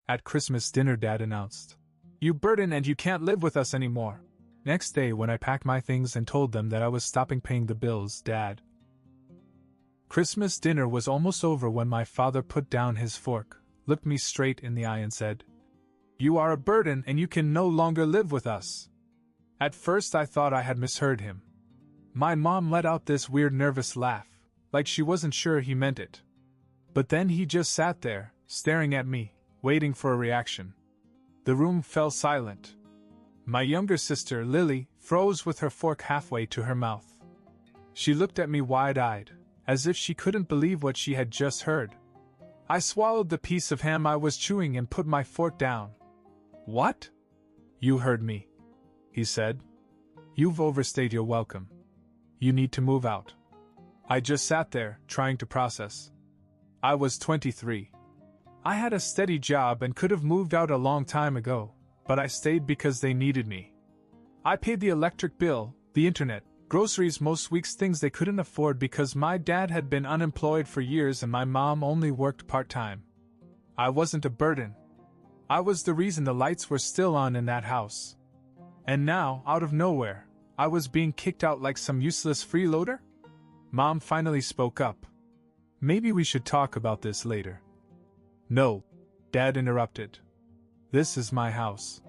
At Christmas dinner, Dad announced, "You burden and you can't live with us anymore." Next day, when I packed my things and told them that I was stopping paying the bills, Dad. Christmas dinner was almost over when my father put down his fork, looked me straight in the eye and said, "You are a burden and you can no longer live with us." At first I thought I had misheard him. My mom let out this weird nervous laugh, like she wasn't sure he meant it. But then he just sat there, staring at me, waiting for a reaction. The room fell silent. My younger sister, Lily, froze with her fork halfway to her mouth. She looked at me wide-eyed, as if she couldn't believe what she had just heard. I swallowed the piece of ham I was chewing and put my fork down. "What?" "You heard me," he said. "You've overstayed your welcome. You need to move out." I just sat there, trying to process. I was 23. I had a steady job and could have moved out a long time ago, but I stayed because they needed me. I paid the electric bill, the internet, groceries, most weeks, things they couldn't afford because my dad had been unemployed for years and my mom only worked part-time. I wasn't a burden. I was the reason the lights were still on in that house. And now, out of nowhere, I was being kicked out like some useless freeloader? Mom finally spoke up. "Maybe we should talk about this later." "No," Dad interrupted. "This is my house.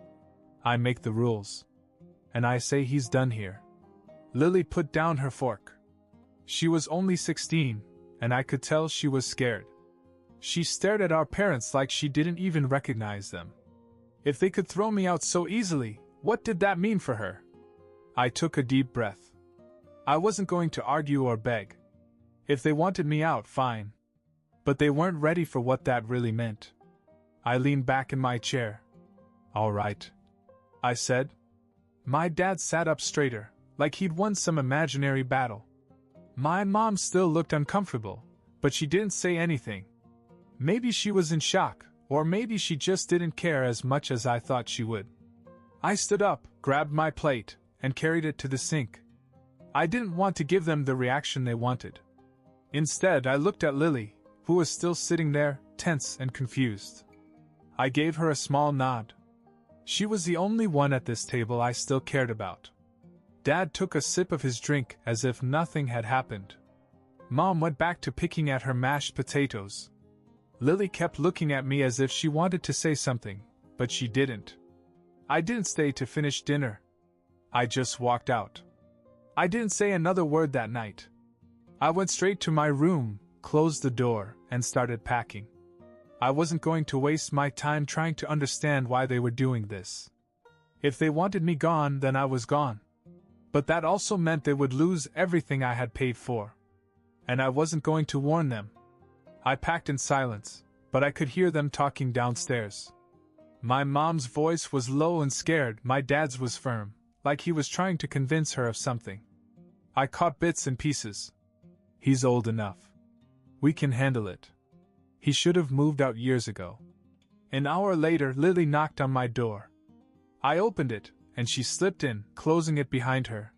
I make the rules. And I say he's done here." Lily put down her fork. She was only 16, and I could tell she was scared. She stared at our parents like she didn't even recognize them. If they could throw me out so easily, what did that mean for her? I took a deep breath. I wasn't going to argue or beg. If they wanted me out, fine. But they weren't ready for what that really meant. I leaned back in my chair. "All right," I said. My dad sat up straighter, like he'd won some imaginary battle. My mom still looked uncomfortable, but she didn't say anything. Maybe she was in shock, or maybe she just didn't care as much as I thought she would. I stood up, grabbed my plate, and carried it to the sink. I didn't want to give them the reaction they wanted. Instead, I looked at Lily, who was still sitting there, tense and confused. I gave her a small nod. She was the only one at this table I still cared about. Dad took a sip of his drink as if nothing had happened. Mom went back to picking at her mashed potatoes. Lily kept looking at me as if she wanted to say something, but she didn't. I didn't stay to finish dinner. I just walked out. I didn't say another word that night. I went straight to my room, closed the door, and started packing. I wasn't going to waste my time trying to understand why they were doing this. If they wanted me gone, then I was gone. But that also meant they would lose everything I had paid for. And I wasn't going to warn them. I packed in silence, but I could hear them talking downstairs. My mom's voice was low and scared, my dad's was firm, like he was trying to convince her of something. I caught bits and pieces. "He's old enough. We can handle it. He should have moved out years ago." An hour later, Lily knocked on my door. I opened it, and she slipped in, closing it behind her.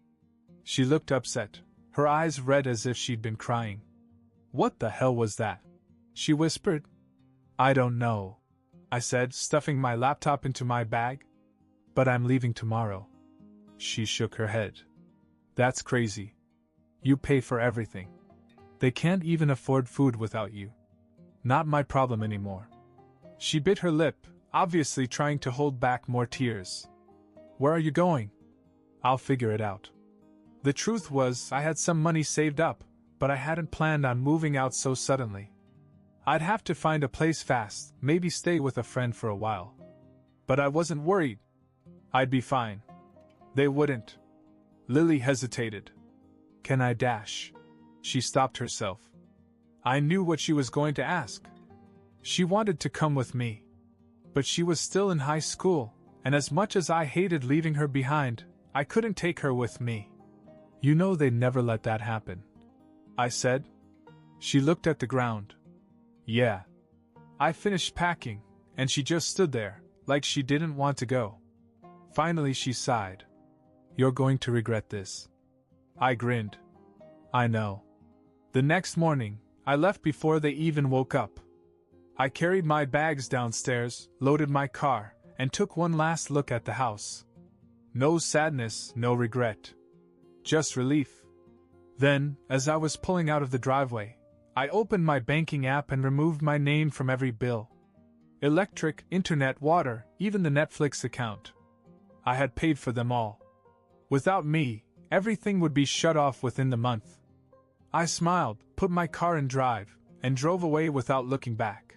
She looked upset, her eyes red as if she'd been crying. "What the hell was that?" she whispered. "I don't know," I said, stuffing my laptop into my bag. "But I'm leaving tomorrow." She shook her head. "That's crazy. You pay for everything. They can't even afford food without you. Not my problem anymore." She bit her lip, obviously trying to hold back more tears. "Where are you going?" "I'll figure it out." The truth was, I had some money saved up, but I hadn't planned on moving out so suddenly. I'd have to find a place fast, maybe stay with a friend for a while. But I wasn't worried. I'd be fine. They wouldn't. Lily hesitated. "Can I dash?" She stopped herself. I knew what she was going to ask. She wanted to come with me. But she was still in high school, and as much as I hated leaving her behind, I couldn't take her with me. "You know they'd never let that happen," I said. She looked at the ground. "Yeah." I finished packing, and she just stood there, like she didn't want to go. Finally she sighed. "You're going to regret this." I grinned. "I know." The next morning, I left before they even woke up. I carried my bags downstairs, loaded my car, and took one last look at the house. No sadness, no regret. Just relief. Then, as I was pulling out of the driveway, I opened my banking app and removed my name from every bill. Electric, internet, water, even the Netflix account. I had paid for them all. Without me, everything would be shut off within the month. I smiled, put my car in drive, and drove away without looking back.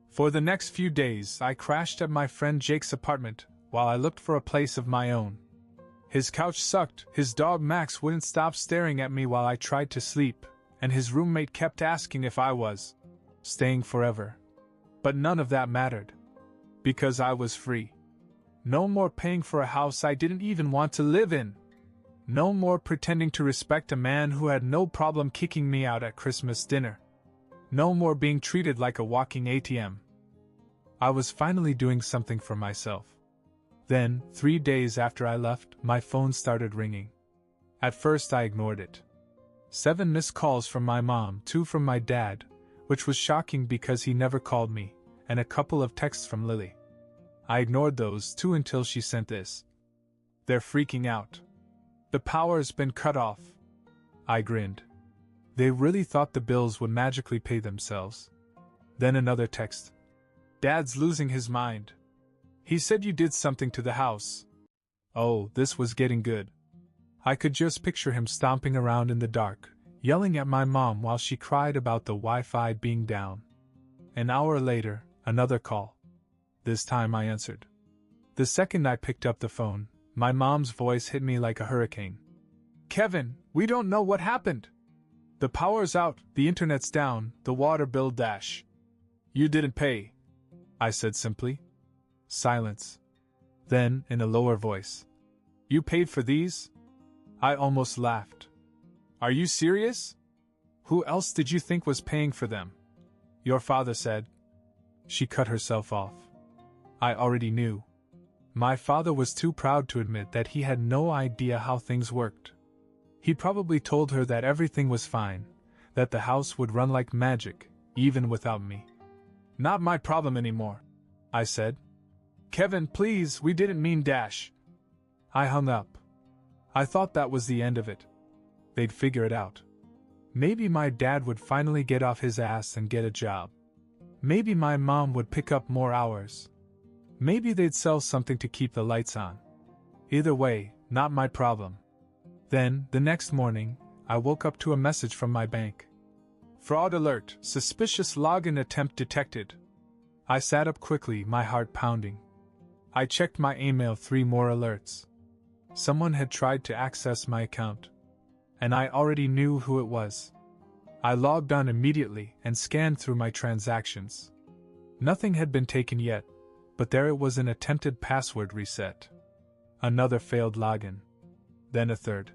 For the next few days, I crashed at my friend Jake's apartment while I looked for a place of my own. His couch sucked, his dog Max wouldn't stop staring at me while I tried to sleep, and his roommate kept asking if I was staying forever. But none of that mattered. Because I was free. No more paying for a house I didn't even want to live in. No more pretending to respect a man who had no problem kicking me out at Christmas dinner. No more being treated like a walking ATM. I was finally doing something for myself. Then, 3 days after I left, my phone started ringing. At first I ignored it. 7 missed calls from my mom, 2 from my dad, which was shocking because he never called me, and a couple of texts from Lily. I ignored those 2 until she sent this. "They're freaking out. The power's been cut off." I grinned. They really thought the bills would magically pay themselves. Then another text. "Dad's losing his mind. He said you did something to the house." Oh, this was getting good. I could just picture him stomping around in the dark, yelling at my mom while she cried about the Wi-Fi being down. An hour later, another call. This time I answered. The second I picked up the phone, my mom's voice hit me like a hurricane. "Kevin, we don't know what happened. The power's out, the internet's down, the water bill dash. You didn't pay," I said simply. Silence. Then, in a lower voice. "You paid for these?" I almost laughed. "Are you serious? Who else did you think was paying for them?" "Your father said." She cut herself off. I already knew. My father was too proud to admit that he had no idea how things worked. He probably told her that everything was fine, that the house would run like magic, even without me. "Not my problem anymore," I said. "Kevin, please, we didn't mean dash." I hung up. I thought that was the end of it. They'd figure it out. Maybe my dad would finally get off his ass and get a job. Maybe my mom would pick up more hours. Maybe they'd sell something to keep the lights on. Either way, not my problem. Then, the next morning, I woke up to a message from my bank. "Fraud alert, suspicious login attempt detected." I sat up quickly, my heart pounding. I checked my email, 3 more alerts. Someone had tried to access my account. And I already knew who it was. I logged on immediately and scanned through my transactions. Nothing had been taken yet, but there it was, an attempted password reset. Another failed login. Then a third.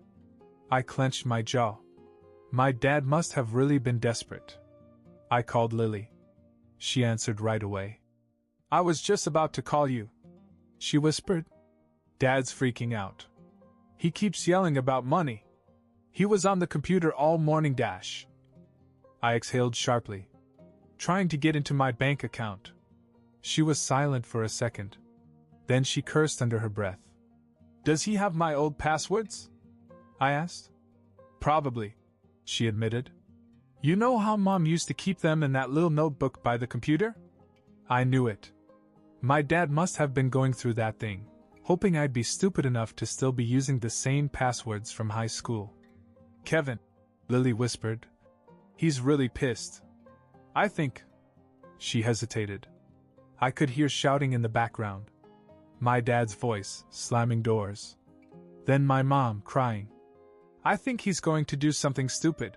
I clenched my jaw. My dad must have really been desperate. I called Lily. She answered right away. "I was just about to call you," she whispered. "Dad's freaking out. He keeps yelling about money. He was on the computer all morning dash." I exhaled sharply, trying to get into my bank account. She was silent for a second. Then she cursed under her breath. "Does he have my old passwords?" I asked. "Probably," she admitted. "You know how Mom used to keep them in that little notebook by the computer?" I knew it. My dad must have been going through that thing, hoping I'd be stupid enough to still be using the same passwords from high school. "Kevin," Lily whispered. "He's really pissed. I think..." She hesitated. I could hear shouting in the background. My dad's voice, slamming doors. Then my mom, crying. "I think he's going to do something stupid,"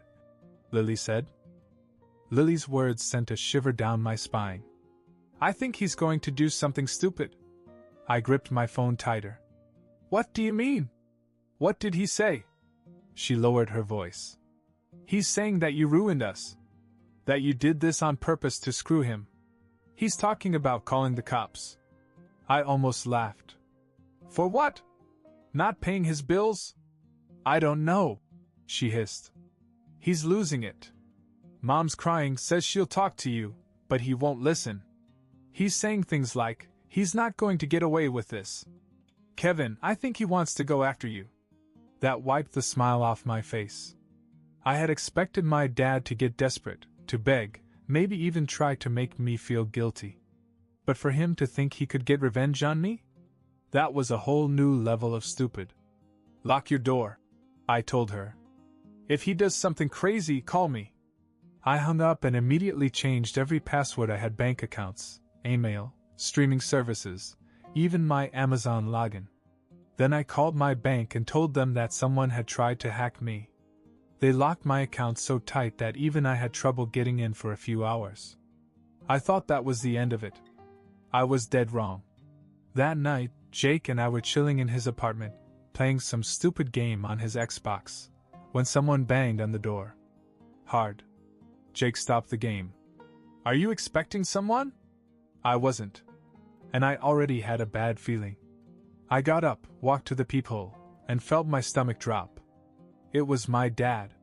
Lily said. Lily's words sent a shiver down my spine. "I think he's going to do something stupid." I gripped my phone tighter. "What do you mean? What did he say?" She lowered her voice. "He's saying that you ruined us. That you did this on purpose to screw him. He's talking about calling the cops." I almost laughed. "For what? Not paying his bills?" "I don't know," she hissed. "He's losing it. Mom's crying, says she'll talk to you, but he won't listen. He's saying things like, he's not going to get away with this. Kevin, I think he wants to go after you. That wiped the smile off my face. I had expected my dad to get desperate, to beg, maybe even try to make me feel guilty. But for him to think he could get revenge on me? That was a whole new level of stupid. Lock your door, I told her. If he does something crazy, call me. I hung up and immediately changed every password I had: bank accounts, email, streaming services, even my Amazon login. Then I called my bank and told them that someone had tried to hack me. They locked my account so tight that even I had trouble getting in for a few hours. I thought that was the end of it. I was dead wrong. That night, Jake and I were chilling in his apartment, playing some stupid game on his Xbox, when someone banged on the door. Hard. Jake stopped the game. Are you expecting someone? I wasn't. And I already had a bad feeling. I got up, walked to the peephole, and felt my stomach drop. It was my dad.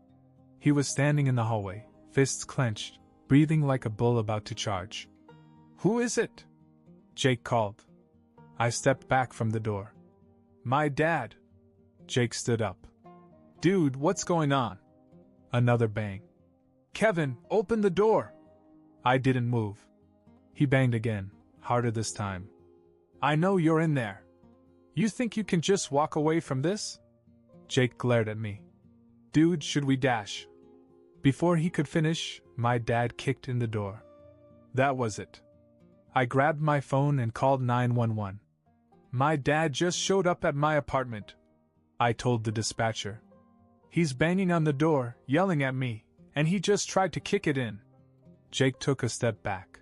He was standing in the hallway, fists clenched, breathing like a bull about to charge. Who is it? Jake called. I stepped back from the door. My dad. Jake stood up. Dude, what's going on? Another bang. Kevin, open the door. I didn't move. He banged again, harder this time. I know you're in there. You think you can just walk away from this? Jake glared at me. Dude, should we dash? Before he could finish, my dad kicked in the door. That was it. I grabbed my phone and called 911. My dad just showed up at my apartment, I told the dispatcher. He's banging on the door, yelling at me, and he just tried to kick it in. Jake took a step back.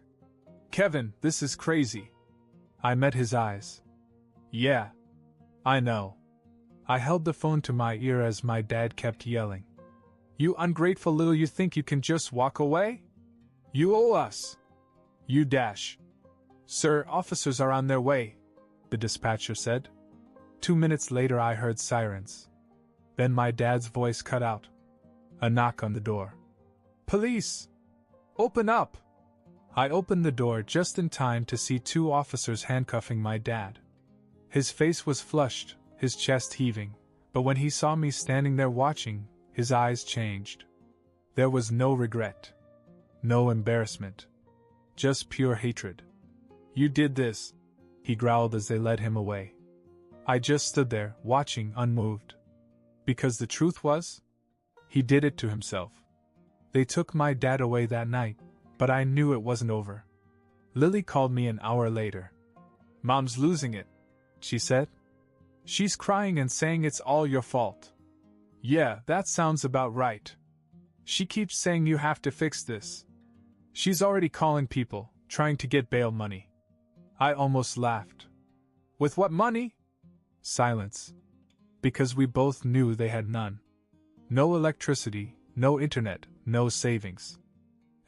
Kevin, this is crazy. I met his eyes. Yeah. I know. I held the phone to my ear as my dad kept yelling. You ungrateful little, you think you can just walk away? You owe us. You dash. Sir, officers are on their way, the dispatcher said. 2 minutes later I heard sirens. Then my dad's voice cut out. A knock on the door. Police! Open up! I opened the door just in time to see 2 officers handcuffing my dad. His face was flushed, his chest heaving, but when he saw me standing there watching, his eyes changed. There was no regret. No embarrassment. Just pure hatred. You did this, he growled as they led him away. I just stood there, watching, unmoved. Because the truth was, he did it to himself. They took my dad away that night, but I knew it wasn't over. Lily called me an hour later. Mom's losing it, she said. She's crying and saying it's all your fault. Yeah, that sounds about right. She keeps saying you have to fix this. She's already calling people, trying to get bail money. I almost laughed. With what money? Silence. Because we both knew they had none. No electricity, no internet, no savings.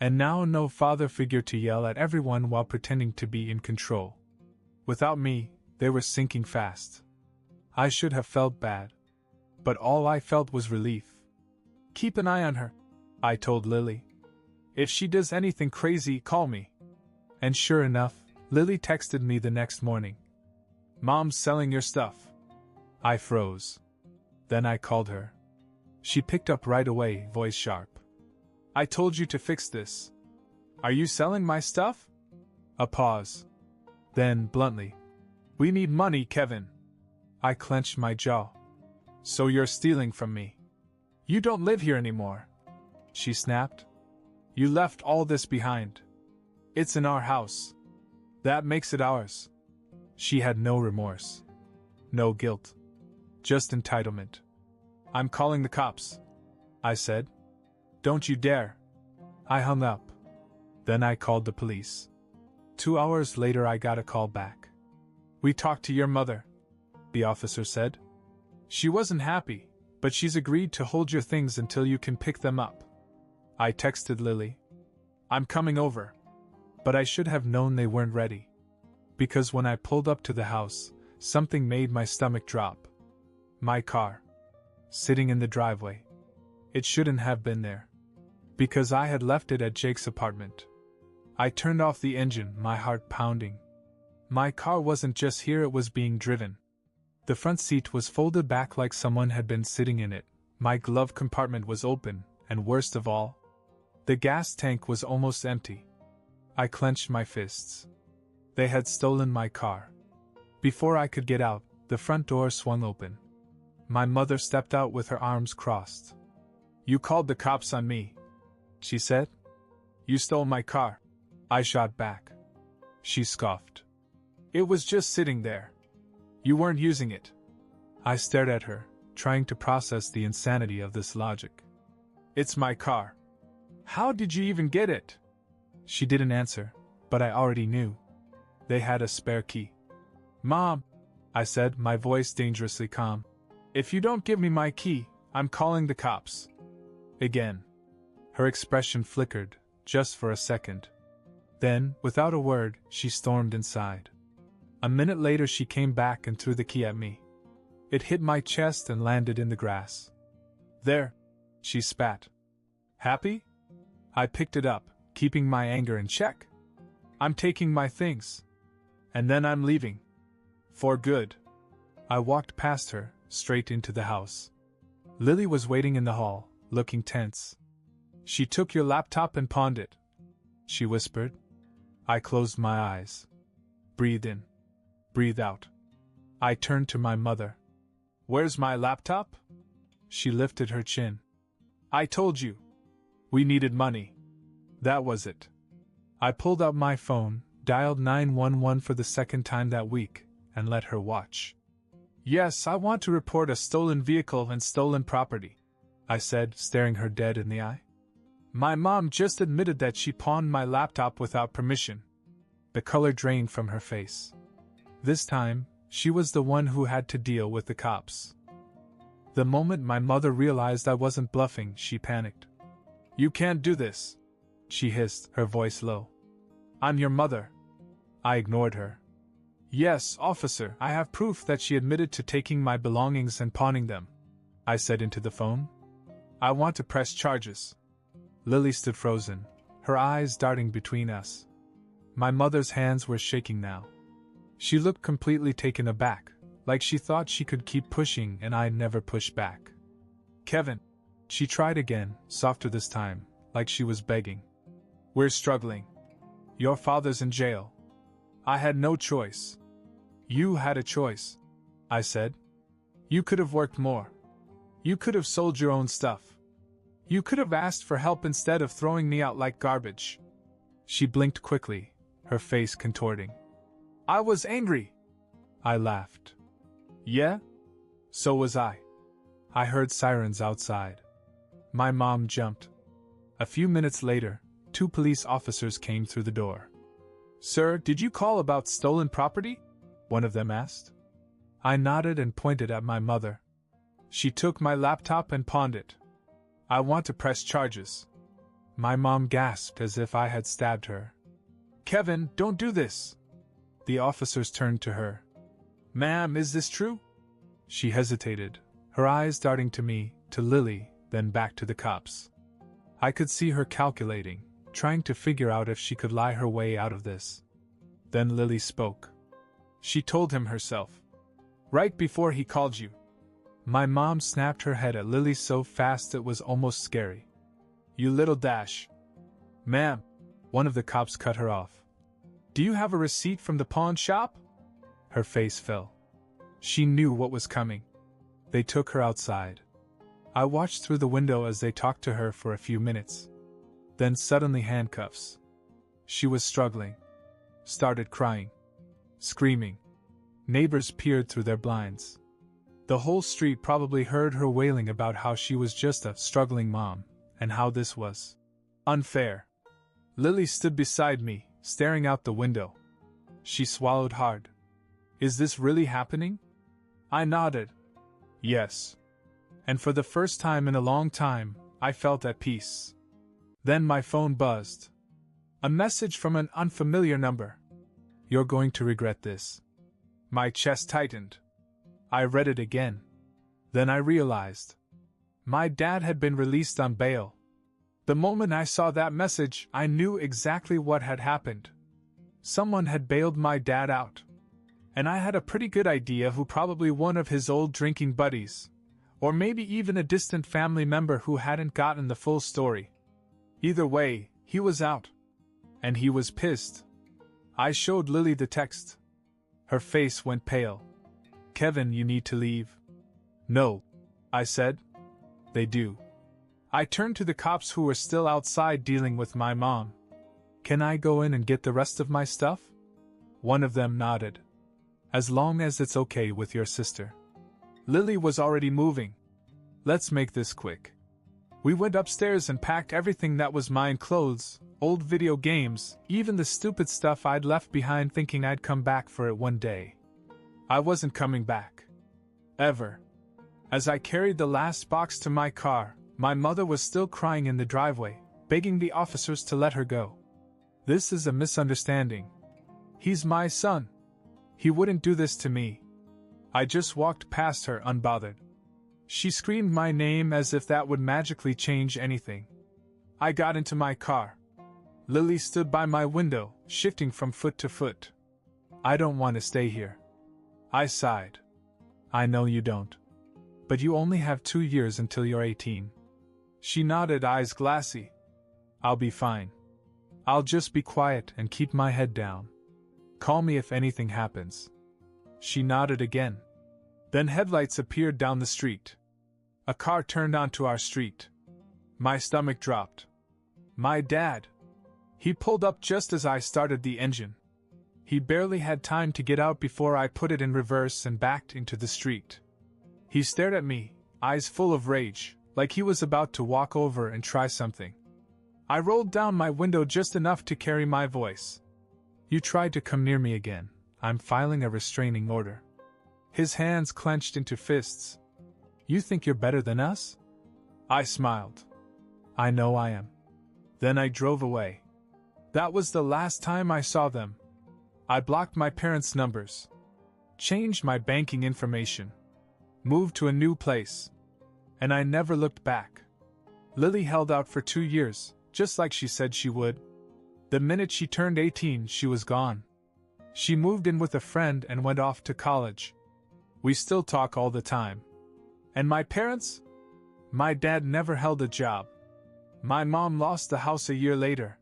And now no father figure to yell at everyone while pretending to be in control. Without me, they were sinking fast. I should have felt bad. But all I felt was relief. Keep an eye on her, I told Lily. If she does anything crazy, call me. And sure enough, Lily texted me the next morning. Mom's selling your stuff. I froze. Then I called her. She picked up right away, voice sharp. I told you to fix this. Are you selling my stuff? A pause. Then, bluntly. We need money, Kevin. I clenched my jaw. So you're stealing from me. You don't live here anymore. She snapped. You left all this behind. It's in our house. That makes it ours. She had no remorse. No guilt. Just entitlement. I'm calling the cops, I said. Don't you dare. I hung up. Then I called the police. 2 hours later I got a call back. We talked to your mother, the officer said. She wasn't happy, but she's agreed to hold your things until you can pick them up. I texted Lily. I'm coming over. But I should have known they weren't ready. Because when I pulled up to the house, something made my stomach drop. My car. Sitting in the driveway. It shouldn't have been there. Because I had left it at Jake's apartment. I turned off the engine, my heart pounding. My car wasn't just here, it was being driven. The front seat was folded back like someone had been sitting in it, my glove compartment was open, and worst of all, the gas tank was almost empty. I clenched my fists. They had stolen my car. Before I could get out, the front door swung open. My mother stepped out with her arms crossed. "You called the cops on me," she said. "You stole my car." I shot back. She scoffed. "It was just sitting there. You weren't using it." I stared at her, trying to process the insanity of this logic. "It's my car. How did you even get it?" She didn't answer, but I already knew. They had a spare key. "Mom," I said, my voice dangerously calm, "if you don't give me my key, I'm calling the cops." Again. Her expression flickered, just for a second. Then, without a word, she stormed inside. A minute later she came back and threw the key at me. It hit my chest and landed in the grass. "There," she spat. "Happy?" I picked it up, keeping my anger in check. "I'm taking my things. And then I'm leaving. For good." I walked past her, straight into the house. Lily was waiting in the hall, looking tense. "She took your laptop and pawned it," she whispered. I closed my eyes. Breathe in. Breathe out. I turned to my mother. "Where's my laptop?" She lifted her chin. "I told you. We needed money. That was it." I pulled out my phone, dialed 911 for the second time that week, and let her watch. "Yes, I want to report a stolen vehicle and stolen property," I said, staring her dead in the eye. "My mom just admitted that she pawned my laptop without permission." The color drained from her face. This time, she was the one who had to deal with the cops. The moment my mother realized I wasn't bluffing, she panicked. "You can't do this," she hissed, her voice low. "I'm your mother." I ignored her. "Yes, officer, I have proof that she admitted to taking my belongings and pawning them," I said into the phone. "I want to press charges." Lily stood frozen, her eyes darting between us. My mother's hands were shaking now. She looked completely taken aback, like she thought she could keep pushing and I never pushed back. "Kevin," she tried again, softer this time, like she was begging. "We're struggling. Your father's in jail. I had no choice." "You had a choice," I said. "You could have worked more. You could have sold your own stuff. You could have asked for help instead of throwing me out like garbage." She blinked quickly, her face contorting. "I was angry." I laughed. "Yeah? So was I." I heard sirens outside. My mom jumped. A few minutes later, 2 police officers came through the door. "Sir, did you call about stolen property?" one of them asked. I nodded and pointed at my mother. "She took my laptop and pawned it. I want to press charges." My mom gasped as if I had stabbed her. "Kevin, don't do this." The officers turned to her. "Ma'am, is this true?" She hesitated, her eyes darting to me, to Lily, then back to the cops. I could see her calculating, trying to figure out if she could lie her way out of this. Then Lily spoke. "She told him herself. Right before he called you." My mom snapped her head at Lily so fast it was almost scary. "You little dash." "Ma'am," one of the cops cut her off. "Do you have a receipt from the pawn shop?" Her face fell. She knew what was coming. They took her outside. I watched through the window as they talked to her for a few minutes. Then suddenly handcuffs. She was struggling. Started crying. Screaming. Neighbors peered through their blinds. The whole street probably heard her wailing about how she was just a struggling mom, and how this was unfair. Lily stood beside me, staring out the window. She swallowed hard. "Is this really happening?" I nodded. "Yes." And for the first time in a long time, I felt at peace. Then my phone buzzed. A message from an unfamiliar number. "You're going to regret this." My chest tightened. I read it again. Then I realized. My dad had been released on bail. The moment I saw that message, I knew exactly what had happened. Someone had bailed my dad out. And I had a pretty good idea who, probably one of his old drinking buddies. Or maybe even a distant family member who hadn't gotten the full story. Either way, he was out. And he was pissed. I showed Lily the text. Her face went pale. "Kevin, you need to leave." "No," I said. "They do." I turned to the cops who were still outside dealing with my mom. "Can I go in and get the rest of my stuff?" One of them nodded. "As long as it's okay with your sister." Lily was already moving. "Let's make this quick." We went upstairs and packed everything that was mine: clothes, old video games, even the stupid stuff I'd left behind thinking I'd come back for it one day. I wasn't coming back. Ever. As I carried the last box to my car, my mother was still crying in the driveway, begging the officers to let her go. "This is a misunderstanding. He's my son. He wouldn't do this to me." I just walked past her unbothered. She screamed my name as if that would magically change anything. I got into my car. Lily stood by my window, shifting from foot to foot. "I don't want to stay here." I sighed. "I know you don't. But you only have 2 years until you're 18. She nodded, eyes glassy. "I'll be fine. I'll just be quiet and keep my head down. Call me if anything happens." She nodded again. Then headlights appeared down the street. A car turned onto our street. My stomach dropped. My dad. He pulled up just as I started the engine. He barely had time to get out before I put it in reverse and backed into the street. He stared at me, eyes full of rage, like he was about to walk over and try something. I rolled down my window just enough to carry my voice. "You tried to come near me again. I'm filing a restraining order." His hands clenched into fists. "You think you're better than us?" I smiled. "I know I am." Then I drove away. That was the last time I saw them. I blocked my parents' numbers, changed my banking information, moved to a new place, and I never looked back. Lily held out for 2 years, just like she said she would. The minute she turned 18, she was gone. She moved in with a friend and went off to college. We still talk all the time. And my parents? My dad never held a job. My mom lost the house a year later.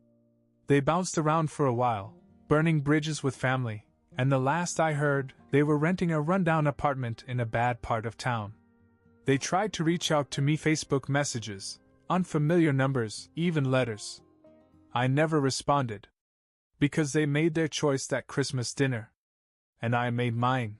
They bounced around for a while, burning bridges with family, and the last I heard, they were renting a rundown apartment in a bad part of town. They tried to reach out to me: Facebook messages, unfamiliar numbers, even letters. I never responded. Because they made their choice that Christmas dinner. And I made mine.